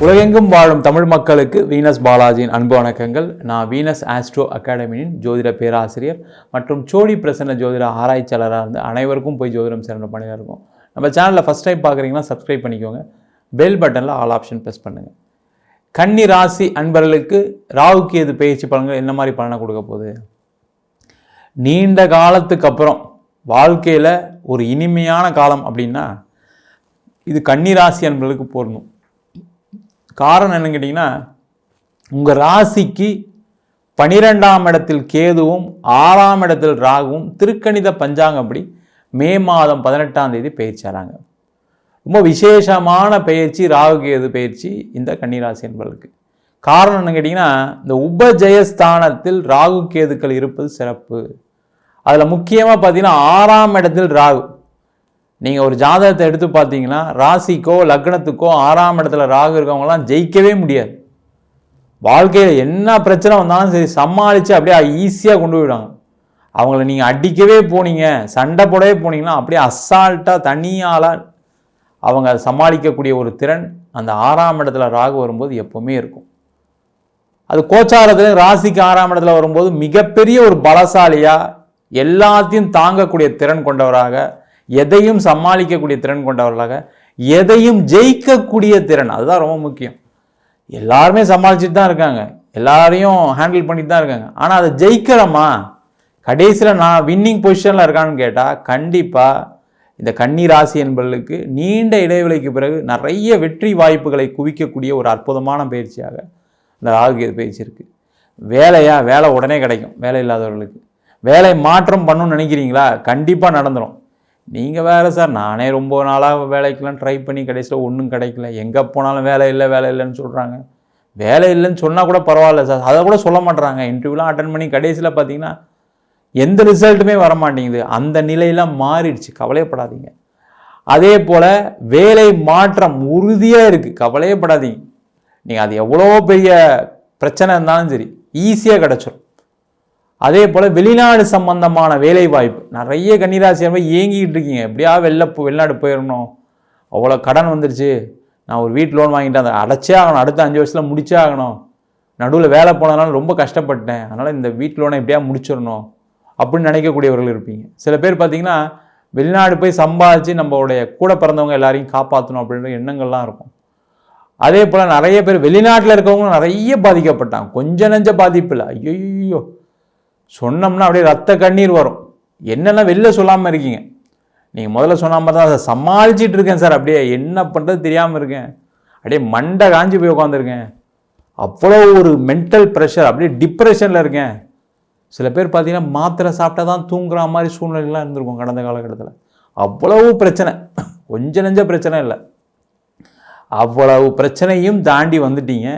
உலகெங்கும் வாழும் தமிழ் மக்களுக்கு வீனஸ் பாலாஜியின் அன்பு வணக்கங்கள். நான் வீனஸ் ஆஸ்ட்ரோ அகாடமியின் ஜோதிட பேராசிரியர் மற்றும் சோடி பிரசன்ன ஜோதிட ஆராய்ச்சியாளராக இருந்து அனைவருக்கும் போய் ஜோதிடம் சிறந்த பணியாக இருக்கும். நம்ம சேனலில் ஃபஸ்ட் டைம் பார்க்குறீங்கன்னா சப்ஸ்கிரைப் பண்ணிக்கோங்க. பெல் பட்டனில் ஆல் ஆப்ஷன் ப்ரெஸ் பண்ணுங்கள். கன்னி ராசி அன்பர்களுக்கு ராகு கேது பயிற்சி பலன்கள் என்ன மாதிரி பலனை கொடுக்க போகுது? நீண்ட காலத்துக்கு அப்புறம் வாழ்க்கையில் ஒரு இனிமையான காலம் அப்படின்னா இது கன்னி ராசி அன்பர்களுக்கு பொருந்தும். காரணம் என்னன்னு கேட்டிங்கன்னா, உங்கள் ராசிக்கு 12ஆம் இடத்தில் கேதுவும் 6ஆம் இடத்தில் ராகுவும் திருக்கணித பஞ்சாங்கப்படி மே மாதம் 18ஆம் தேதி பயிற்சியாகிறாங்க. ரொம்ப விசேஷமான பயிற்சி ராகு கேது பயிற்சி இந்த கன்னிராசி என்பவர்களுக்கு. காரணம் என்னன்னு கேட்டிங்கன்னா, இந்த உபஜயஸ்தானத்தில் ராகு கேதுக்கள் இருப்பது சிறப்பு. அதில் முக்கியமாக பார்த்தீங்கன்னா 6ஆம் இடத்தில் ராகு. நீங்கள் ஒரு ஜாதகத்தை எடுத்து பார்த்தீங்கன்னா ராசிக்கோ லக்னத்துக்கோ 6ஆம் இடத்துல ராகு இருக்கவங்களாம் ஜெயிக்கவே முடியாது. வாழ்க்கையில் என்ன பிரச்சனை வந்தாலும் சரி சமாளித்து அப்படியே ஈஸியாக கொண்டு போயிடுவாங்க. அவங்கள நீங்கள் அடிக்கவே போனீங்க, சண்டை போடவே போனீங்கன்னா அப்படியே அசால்ட்டாக தனியால் அவங்க சமாளிக்கக்கூடிய ஒரு திறன் அந்த 6ஆம் இடத்துல ராகு வரும்போது எப்போவுமே இருக்கும். அது கோச்சாரத்தில் ராசிக்கு 6ஆம் இடத்துல வரும்போது மிகப்பெரிய ஒரு பலசாலியாக எல்லாத்தையும் தாங்கக்கூடிய திறன் கொண்டவராக, எதையும் சமாளிக்கக்கூடிய திறன் கொண்டவர்களாக, எதையும் ஜெயிக்கக்கூடிய திறன், அதுதான் ரொம்ப முக்கியம். எல்லாருமே சமாளிச்சுட்டு தான் இருக்காங்க, எல்லாரையும் ஹேண்டில் பண்ணிட்டு தான் இருக்காங்க. ஆனால் அதை ஜெயிக்கிறோமா, கடைசியில் நான் வின்னிங் பொசிஷனில் இருக்கான்னு கேட்டால் கண்டிப்பாக இந்த கன்னி ராசி என்பவர்களுக்கு நீண்ட இடைவெளிக்கு பிறகு நிறைய வெற்றி வாய்ப்புகளை குவிக்கக்கூடிய ஒரு அற்புதமான பயிற்சியாக இந்த ராகு பயிற்சி இருக்குது. வேலை உடனே கிடைக்கும். வேலை இல்லாதவர்களுக்கு வேலை மாற்றம் பண்ணணும்னு நினைக்கிறீங்களா? கண்டிப்பாக நடந்துடும். நீங்கள் வேறு சார், நானே ரொம்ப நாளாக வேலைக்கெலாம் ட்ரை பண்ணி கடைசியில் ஒன்றும் கிடைக்கல, எங்கே போனாலும் வேலை இல்லைன்னு சொல்கிறாங்க. வேலை இல்லைன்னு சொன்னால் கூட பரவாயில்ல சார், அதை கூட சொல்ல மாட்டுறாங்க. இன்டர்வியூலாம் அட்டன் பண்ணி கடைசியில் பார்த்தீங்கன்னா எந்த ரிசல்ட்டுமே வர மாட்டேங்குது. அந்த நிலையெல்லாம் மாறிடுச்சு, கவலையப்படாதீங்க. அதே போல் வேலை மாற்றம் உறுதியாக இருக்குது, கவலையப்படாதீங்க. நீங்கள் அது எவ்வளோ பெரிய பிரச்சனை இருந்தாலும் சரி ஈஸியாக கிடச்சிடும். அதே போல் வெளிநாடு சம்பந்தமான வேலை வாய்ப்பு நிறைய கன்னிராசியாக ஏங்கிக்கிட்டு இருக்கீங்க. எப்படியா வெளிநாடு போயிடணும், அவ்வளோ கடன் வந்துருச்சு, நான் ஒரு வீட்டு லோன் வாங்கிட்டேன், அதை அடைச்சே ஆகணும், அடுத்த 5 வருஷத்தில் முடிச்சே ஆகணும், நடுவில் வேலை போனதுனால ரொம்ப கஷ்டப்பட்டேன், அதனால் இந்த வீட்டு லோனை எப்படியா முடிச்சிடணும் அப்படின்னு நினைக்கக்கூடியவர்கள் இருப்பீங்க. சில பேர் பார்த்தீங்கன்னா வெளிநாடு போய் சம்பாதிச்சு நம்மளுடைய கூட பிறந்தவங்க எல்லாரையும் காப்பாற்றணும் அப்படின்ற எண்ணங்கள்லாம் இருக்கும். அதே போல் நிறைய பேர் வெளிநாட்டில் இருக்கவங்களும் நிறைய பாதிக்கப்பட்டாங்க. கொஞ்சம் நெஞ்ச பாதிப்பு இல்லை, ஐயோ சொன்னோம்னா அப்படியே ரத்த கண்ணீர் வரும். என்னெல்லாம் வெளில சொல்லாமல் இருக்கீங்க, நீங்கள் முதல்ல சொன்னாமல் தான் அதை சமாளிச்சிட்டு இருக்கேன் சார், அப்படியே என்ன பண்ணுறது தெரியாமல் இருக்கேன், அப்படியே மண்டை காஞ்சி போய் உட்காந்துருக்கேன், அவ்வளோ ஒரு மென்டல் ப்ரெஷர், அப்படியே டிப்ரெஷனில் இருக்கேன். சில பேர் பார்த்தீங்கன்னா மாத்திரை சாப்பிட்டா தான் தூங்குற மாதிரி சூழ்நிலைலாம் இருந்திருக்கும் கடந்த காலகட்டத்தில். அவ்வளவு பிரச்சனை, கொஞ்சம் நெஞ்ச பிரச்சனை இல்லை, அவ்வளவு பிரச்சனையும் தாண்டி வந்துட்டீங்க.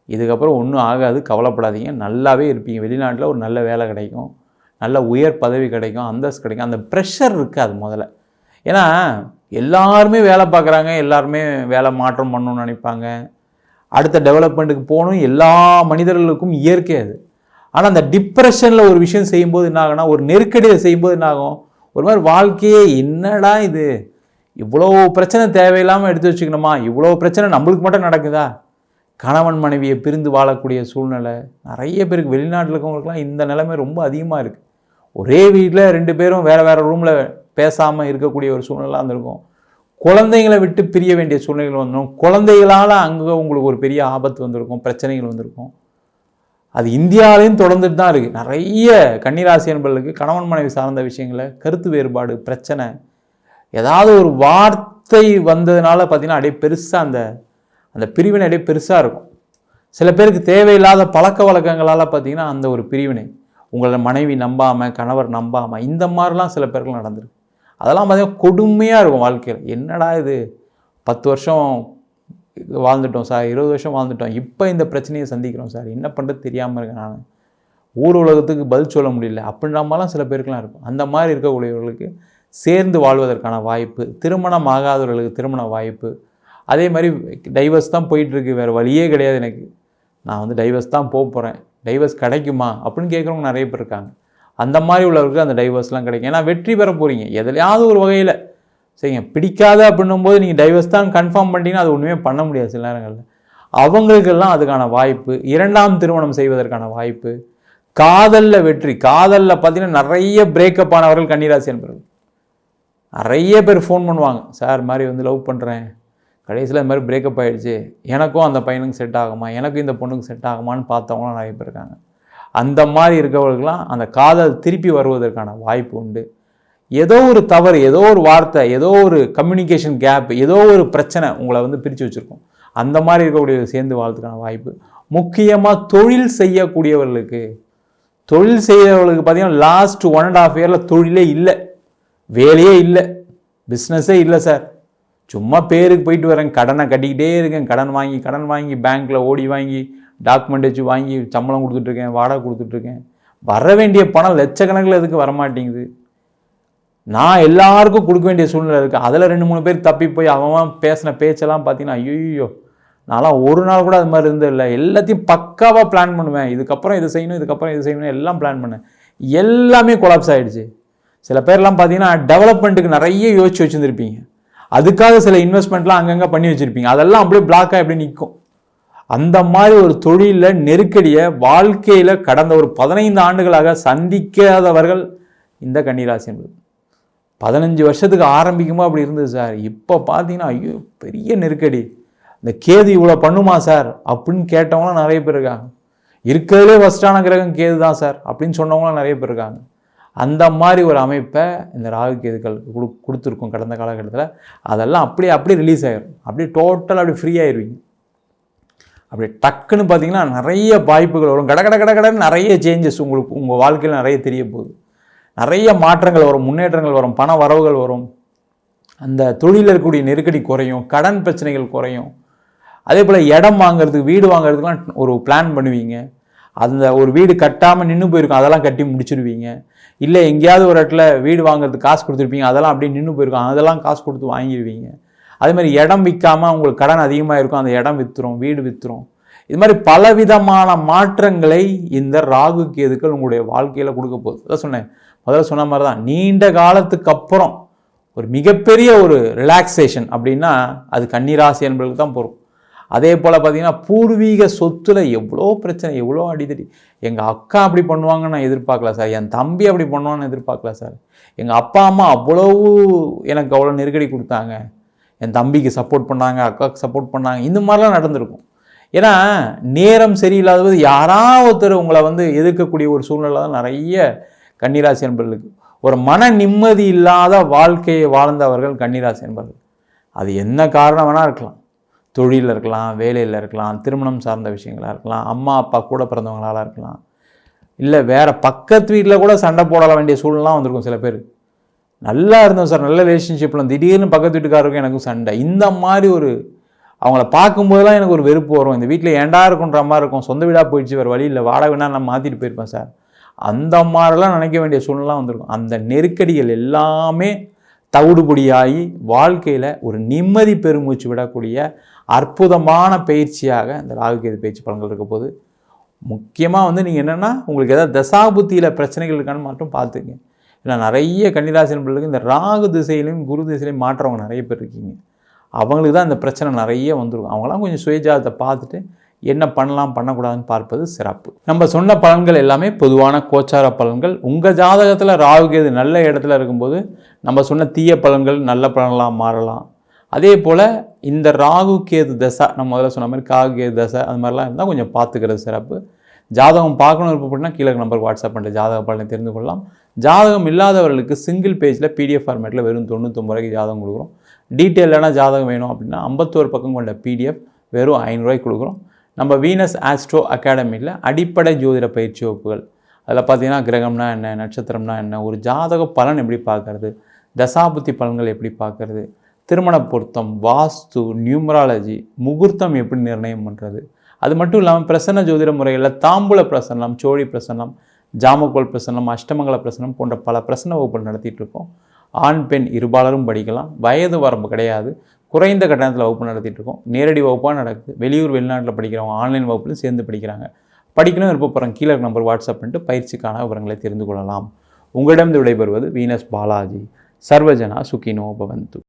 இதுக்கப்புறம் ஒன்றும் ஆகாது, கவலைப்படாதீங்க, நல்லாவே இருப்பீங்க. வெளிநாட்டில் ஒரு நல்ல வேலை கிடைக்கும், நல்ல உயர் பதவி கிடைக்கும், அந்தஸ்து கிடைக்கும். அந்த ப்ரெஷர் இருக்காது முதல்ல. ஏன்னா எல்லாருமே வேலை பார்க்குறாங்க, எல்லாருமே வேலை மாற்றம் பண்ணணும்னு நினைப்பாங்க, அடுத்த டெவலப்மெண்ட்டுக்கு போகணும், எல்லா மனிதர்களுக்கும் இயற்கை அது. ஆனால் அந்த டிப்ரெஷனில் ஒரு விஷயம் செய்யும்போது என்ன ஆகுனா, ஒரு நெருக்கடியை செய்யும்போது என்ன ஆகும், ஒரு மாதிரி வாழ்க்கையே என்னடா இது, இவ்வளோ பிரச்சனை தேவையில்லாமல் எடுத்து வச்சுக்கணுமா, இவ்வளோ பிரச்சனை நம்மளுக்கு மட்டும் நடக்குதா, கணவன் மனைவியை பிரிந்து வாழக்கூடிய சூழ்நிலை நிறைய பேருக்கு, வெளிநாட்டில் இருக்கவங்களுக்குலாம் இந்த நிலைமை ரொம்ப அதிகமாக இருக்குது. ஒரே வீட்டில் 2 பேரும் வேறு ரூமில் பேசாமல் இருக்கக்கூடிய ஒரு சூழ்நிலை இருந்திருக்கும். குழந்தைங்களை விட்டு பிரிய வேண்டிய சூழ்நிலைகள் வந்துடும். குழந்தைகளால் அங்கே உங்களுக்கு ஒரு பெரிய ஆபத்து வந்திருக்கும், பிரச்சனைகள் வந்திருக்கும். அது இந்தியாவிலையும் தொடர்ந்துட்டு தான் இருக்குது. நிறைய கன்னிராசி என்பவர்களுக்கு கணவன் மனைவி சார்ந்த விஷயங்களை கருத்து வேறுபாடு பிரச்சனை, ஏதாவது ஒரு வார்த்தை வந்ததுனால பார்த்தீங்கன்னா அப்படியே பெருசாக அந்த பிரிவினை அப்படியே பெருசாக இருக்கும். சில பேருக்கு தேவையில்லாத பழக்க வழக்கங்களால் பார்த்தீங்கன்னா அந்த ஒரு பிரிவினை, உங்களை மனைவி நம்பாமல் கணவர் நம்பாமல் இந்த மாதிரிலாம் சில பேருக்கு நடந்திருக்கு. அதெல்லாம் பார்த்தீங்கன்னா கொடுமையாக இருக்கும் வாழ்க்கையில். என்னடா இது, 10 வருஷம் வாழ்ந்துட்டோம் சார், 20 வருஷம் வாழ்ந்துட்டோம், இப்போ இந்த பிரச்சனையை சந்திக்கிறோம் சார், என்ன பண்ணுறது தெரியாமல் இருக்கேன், நான் ஊர் உலகத்துக்கு பதில் சொல்ல முடியல அப்படின்ற மாதிரிலாம் சில பேருக்குலாம் இருக்கும். அந்த மாதிரி இருக்கக்கூடியவர்களுக்கு சேர்ந்து வாழ்வதற்கான வாய்ப்பு, திருமணம் ஆகாதவர்களுக்கு திருமண வாய்ப்பு, அதே மாதிரி டைவர்ஸ் தான் போயிட்டுருக்கு, வேறு வழியே கிடையாது எனக்கு, நான் டைவர்ஸ் தான் போகிறேன், டைவர்ஸ் கிடைக்குமா அப்படின்னு கேட்குறவங்க நிறைய பேர் இருக்காங்க. அந்த மாதிரி உள்ளவருக்கு அந்த டைவர்ஸ்லாம் கிடைக்கும். ஏன்னா வெற்றி பெற போகிறீங்க எதுலையாவது ஒரு வகையில். சரிங்க, பிடிக்காத அப்படின்னும் போது நீங்கள் டைவர்ஸ் தான் கன்ஃபார்ம் பண்ணிட்டீங்கன்னா அது ஒன்றுமே பண்ண முடியாது சில நேரங்களில். அவங்களுக்கெல்லாம் அதுக்கான வாய்ப்பு, 2ஆம் திருமணம் செய்வதற்கான வாய்ப்பு, காதலில் வெற்றி. காதலில் பார்த்தீங்கன்னா நிறைய பிரேக்கப் ஆனவர்கள் கன்னிராசி என்பவர்கள். நிறைய பேர் ஃபோன் பண்ணுவாங்க, சார் மாதிரி வந்து லவ் பண்ணுறேன், கடைசியில் இது மாதிரி பிரேக்கப் ஆகிடுச்சு, எனக்கும் அந்த பையனுக்கு செட் ஆகுமா, எனக்கும் இந்த பொண்ணுக்கு செட் ஆகுமான்னு பார்த்தவங்களாம் நிறைய பேர் இருக்காங்க. அந்த மாதிரி இருக்கவர்களுக்கெல்லாம் அந்த காதல் திருப்பி வருவதற்கான வாய்ப்பு உண்டு. ஏதோ ஒரு தவறு, ஏதோ ஒரு வார்த்தை, ஏதோ ஒரு கம்யூனிகேஷன் கேப், ஏதோ ஒரு பிரச்சனை உங்களை வந்து பிரித்து வச்சுருக்கோம். அந்த மாதிரி இருக்கக்கூடிய சேர்ந்து வாழ்றதுக்கான வாய்ப்பு. முக்கியமாக தொழில் செய்யக்கூடியவர்களுக்கு பார்த்தீங்கன்னா லாஸ்ட் 1.5 இயரில் தொழிலே இல்லை, வேலையே இல்லை, பிஸ்னஸே இல்லை சார், சும்மா பேருக்கு போயிட்டு வரேன், கடனை கட்டிக்கிட்டே இருக்கேன், கடன் வாங்கி பேங்க்கில் ஓடி வாங்கி டாக்குமெண்ட் வச்சு வாங்கி சம்பளம் கொடுத்துட்ருக்கேன், வாடகை கொடுத்துட்ருக்கேன், வர வேண்டிய பணம் லட்சக்கணக்கில் எதுக்கு வரமாட்டேங்குது, நான் எல்லாருக்கும் கொடுக்க வேண்டிய சூழ்நிலை இருக்குது. அதில் 2-3 பேர் தப்பி போய் அவன் பேசின பேச்செல்லாம் பார்த்தீங்கன்னா ஐயோ, நான்லாம் ஒரு நாள் கூட அது மாதிரி இருந்ததில்லை, எல்லாத்தையும் பக்காவாக பிளான் பண்ணுவேன், இதுக்கப்புறம் இது செய்யணும் எல்லாம் பிளான் பண்ணேன், எல்லாமே கொலாப்ஸ் ஆகிடுச்சு. சில பேர்லாம் பார்த்தீங்கன்னா டெவலப்மெண்ட்டுக்கு நிறைய யோசிச்சு வச்சுருந்துருப்பீங்க, அதுக்காக சில இன்வெஸ்ட்மெண்ட்லாம் அங்கங்கே பண்ணி வச்சுருப்பீங்க, அதெல்லாம் அப்படியே பிளாக்காக எப்படி நிற்கும். அந்த மாதிரி ஒரு தொழிலில் நெருக்கடியை வாழ்க்கையில் கடந்த ஒரு 15 ஆண்டுகளாக சந்திக்காதவர்கள் இந்த கன்னிராசி என்பது. 15 வருஷத்துக்கு ஆரம்பிக்கும்போது அப்படி இருந்தது சார், இப்போ பார்த்தீங்கன்னா ஐயோ பெரிய நெருக்கடி, இந்த கேது இவ்வளோ பண்ணுமா சார் அப்படின்னு கேட்டவங்களாம் நிறைய பேர் இருக்காங்க. இருக்கிறதுலே ஃபஸ்ட்டான கிரகம் கேது தான் சார் அப்படின்னு சொன்னவங்களாம் நிறைய பேர் இருக்காங்க. அந்த மாதிரி ஒரு அமைப்பை இந்த ராகு கேதுக்களுக்கு கொடுத்துருக்கோம் கடந்த காலகட்டத்தில். அதெல்லாம் அப்படியே ரிலீஸ் ஆகிடும், அப்படியே டோட்டலாக அப்படி ஃப்ரீ ஆயிடுவீங்க. அப்படி டக்குன்னு பார்த்தீங்கன்னா நிறைய வாய்ப்புகள் வரும், கடன்னு நிறைய சேஞ்சஸ் உங்களுக்கு உங்கள் வாழ்க்கையில் நிறைய தெரிய போகுது, நிறைய மாற்றங்கள் வரும், முன்னேற்றங்கள் வரும், பண வரவுகள் வரும், அந்த தொழிலில் இருக்கக்கூடிய நெருக்கடி குறையும், கடன் பிரச்சனைகள் குறையும். அதே போல் இடம் வாங்குறதுக்கு, வீடு வாங்குறதுக்குலாம் ஒரு பிளான் பண்ணுவீங்க, அந்த ஒரு வீடு கட்டாமல் நின்று போயிருக்கும், அதெல்லாம் கட்டி முடிச்சிடுவீங்க. இல்லை எங்கேயாவது ஒரு இடத்துல வீடு வாங்குறதுக்கு காசு கொடுத்துருப்பீங்க, அதெல்லாம் அப்படியே நின்று போயிருக்கும், அதெல்லாம் காசு கொடுத்து வாங்கிடுவீங்க. அதே மாதிரி இடம் விற்காமல் உங்களுக்கு கடன் அதிகமாக இருக்கும், அந்த இடம் விற்றுரும், வீடு விற்றுரும். இது மாதிரி பலவிதமான மாற்றங்களை இந்த ராகு கேதுக்கள் உங்களுடைய வாழ்க்கையில் கொடுக்க போகுது. அதான் சொன்னேன், முதல்ல சொன்ன மாதிரி தான், நீண்ட காலத்துக்கு அப்புறம் ஒரு மிகப்பெரிய ஒரு ரிலாக்ஸேஷன் அப்படின்னா அது கன்னிராசி என்பதுக்கு தான் போகும். அதே போல் பார்த்தீங்கன்னா பூர்வீக சொத்துல எவ்வளோ பிரச்சனை, எவ்வளோ அடிதடி, எங்கள் அக்கா அப்படி பண்ணுவாங்கன்னு நான் எதிர்பார்க்கல சார், என் தம்பி அப்படி பண்ணுவான்னு எதிர்பார்க்கல சார், எங்கள் அப்பா அம்மா அவ்வளவு எனக்கு அவ்வளோ நெருக்கடி கொடுத்தாங்க, என் தம்பிக்கு சப்போர்ட் பண்ணாங்க, அக்காவுக்கு சப்போர்ட் பண்ணாங்க, இந்த மாதிரிலாம் நடந்திருக்கும். ஏன்னா நேரம் சரியில்லாதது யாராவது ஒருத்தர் உங்களை வந்து எதிர்க்கக்கூடிய ஒரு சூழ்நிலை தான் நிறைய கன்னிராசி என்பவர்களுக்கு. ஒரு மன நிம்மதி இல்லாத வாழ்க்கையை வாழ்ந்தவர்கள் கன்னிராசி என்பவர்கள். அது என்ன காரணம் வேணால் இருக்கலாம், தொழிலில் இருக்கலாம், வேலையில் இருக்கலாம், திருமணம் சார்ந்த விஷயங்களாக இருக்கலாம், அம்மா அப்பா கூட பிறந்தவங்களால இருக்கலாம், இல்லை வேறு பக்கத்து வீட்டில் கூட சண்டை போட வேண்டிய சூழ்நிலாம் வந்திருக்கும். சில பேர் நல்லா இருந்தோம் சார், நல்ல ரிலேஷன்ஷிப்பில் திடீர்னு பக்கத்து வீட்டுக்காரருக்கும் எனக்கும் சண்டை, இந்த மாதிரி ஒரு அவங்கள பார்க்கும்போதெல்லாம் எனக்கு ஒரு வெறுப்பு வரும், இந்த வீட்டில் ஏண்டா இருக்குன்ற மாதிரி இருக்கும், சொந்த வீடாக போயிடுச்சு, வேறு வழி இல்லை, வாடகை வேணால் நான் மாற்றிட்டு போயிருப்பேன் சார், அந்த மாதிரிலாம் நினைக்க வேண்டிய சூழ்நிலாம் வந்திருக்கும். அந்த நெருக்கடிகள் எல்லாமே தவிடுபடியாகி வாழ்க்கையில் ஒரு நிம்மதி பெருமூச்சு விடக்கூடிய அற்புதமான பயிற்சியாக இந்த ராகுகேது பயிற்சி பலன்கள் இருக்க போது. முக்கியமாக வந்து நீங்கள் என்னென்னா உங்களுக்கு ஏதாவது தசாபுத்தியில் பிரச்சனைகள் இருக்கான்னு மட்டும் பார்த்துங்க. ஏன்னா நிறைய கன்னிராசி நண்பர்களுக்கு இந்த ராகு திசையிலையும் குரு திசையிலையும் மாற்றவங்க நிறைய பேர் இருக்கீங்க, அவங்களுக்கு தான் இந்த பிரச்சனை நிறைய வந்துருக்கும். அவங்களாம் கொஞ்சம் சுயஜாதத்தை பார்த்துட்டு என்ன பண்ணலாம் பண்ணக்கூடாதுன்னு பார்ப்பது சிறப்பு. நம்ம சொன்ன பலன்கள் எல்லாமே பொதுவான கோச்சார பலன்கள். உங்கள் ஜாதகத்தில் ராகுகேது நல்ல இடத்துல இருக்கும்போது நம்ம சொன்ன தீய பலன்கள் நல்ல பலன்களாக மாறலாம். அதே போல் இந்த ராகு கேது தசை, நம்ம முதல்ல சொன்ன மாதிரி காகு கேது தசை அது மாதிரிலாம் இருந்தால் கொஞ்சம் பார்த்துக்கிறது சிறப்பு. ஜாதகம் பார்க்கணும் விருப்பப்பட்டுனா கீழே நம்பருக்கு வாட்ஸ்அப் பண்ணிட்டு ஜாதக பலனை தெரிந்து கொள்ளலாம். ஜாதகம் இல்லாதவர்களுக்கு சிங்கிள் பேஜில் PDF ஃபார்மேட்டில் வெறும் 99 ரூபாய்க்கு ஜாதகம் கொடுக்குறோம். டீட்டெயிலான ஜாதகம் வேணும் அப்படின்னா 51 பக்கம் கொண்ட PDF வெறும் 500 ரூபாய்க்கு கொடுக்குறோம். நம்ம வீனஸ் ஆஸ்ட்ரோ அகாடமியில் அடிப்படை ஜோதிட பயிற்சி வகுப்புகள், அதில் பார்த்தீங்கன்னா கிரகம்னா என்ன, நட்சத்திரம்னா என்ன, ஒரு ஜாதக பலன் எப்படி பார்க்கறது, தசாபுத்தி பலன்கள் எப்படி பார்க்கறது, திருமண பொருத்தம், வாஸ்து, நியூமராலஜி, முகூர்த்தம் எப்படி நிர்ணயம் பண்ணுறது, அது மட்டும் இல்லாமல் பிரசன்ன ஜோதிட முறைகளில் தாம்பூல பிரசன்னம், சோழி பிரசன்னம், ஜாமக்கோல் பிரசன்னம், அஷ்டமங்கல பிரசன்னம் போன்ற பல பிரசன்ன வகுப்புகள் நடத்திட்டு இருக்கோம். ஆண் பெண் இருபாலரும் படிக்கலாம், வயது வரம்பு கிடையாது, குறைந்த கட்டணத்தில் வகுப்பு நடத்திட்டு இருக்கோம். நேரடி வகுப்பாக நடக்குது, வெளியூர் வெளிநாட்டில் படிக்கிறவங்க ஆன்லைன் வகுப்புலையும் சேர்ந்து படிக்கிறாங்க. படிக்கணும் விருப்பப்படுறோம் கீழே நம்பர் வாட்ஸ்அப் பண்ணிட்டு பயிற்சிக்கான விவரங்களை தெரிந்து கொள்ளலாம். உங்களிடம் விடைபெறுவது வீனஸ் பாலாஜி. சர்வஜனா சுகினோ பவந்து.